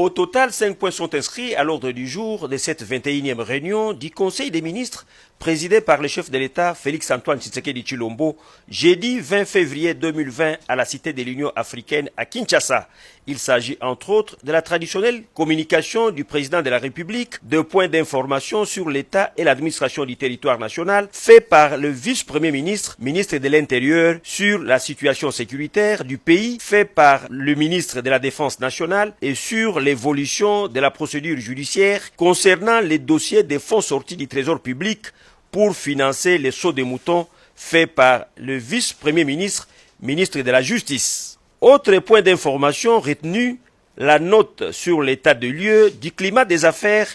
Au total, 5 points sont inscrits à l'ordre du jour de cette 21e réunion du Conseil des ministres présidé par le chef de l'État Félix-Antoine Tshisekedi Tshilombo jeudi 20 février 2020 à la Cité de l'Union africaine à Kinshasa. Il s'agit entre autres de la traditionnelle communication du président de la République, de points d'information sur l'État et l'administration du territoire national fait par le vice-premier ministre, ministre de l'Intérieur, sur la situation sécuritaire du pays fait par le ministre de la Défense nationale et sur l'évolution de la procédure judiciaire concernant les dossiers des fonds sortis du Trésor public pour financer les sauts de moutons faits par le vice-premier ministre, ministre de la Justice. Autre point d'information retenu, la note sur l'état de lieu du climat des affaires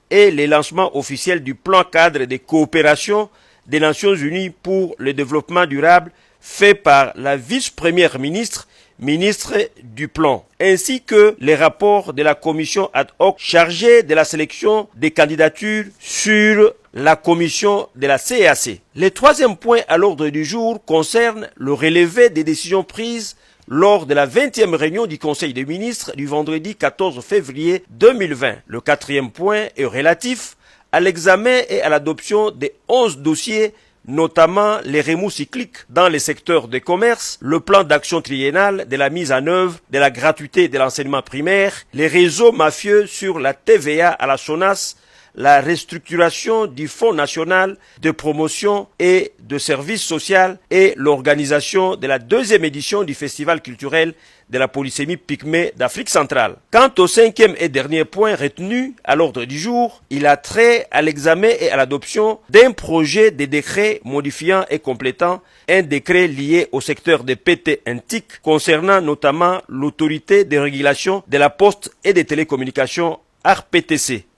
et le lancement officiel du plan cadre de coopération des Nations Unies pour le développement durable fait par la vice-première ministre, ministre du plan, ainsi que les rapports de la commission ad hoc chargée de la sélection des candidatures sur la commission de la CEAC. Le troisième point à l'ordre du jour concerne le relevé des décisions prises lors de la 20e réunion du Conseil des ministres du vendredi 14 février 2020. Le quatrième point est relatif à l'examen et à l'adoption des 11 dossiers, notamment les remous cycliques dans les secteurs de commerce, le plan d'action triennal de la mise en œuvre de la gratuité de l'enseignement primaire, les réseaux mafieux sur la TVA à la SONAS, la restructuration du Fonds national de promotion et de services sociaux et l'organisation de la 2e édition du Festival culturel de la polysémie pygmée d'Afrique centrale. Quant au 5e et dernier point retenu à l'ordre du jour, il a trait à l'examen et à l'adoption d'un projet de décret modifiant et complétant un décret lié au secteur des PT NTIC concernant notamment l'autorité de régulation de la poste et des télécommunications ARPTC.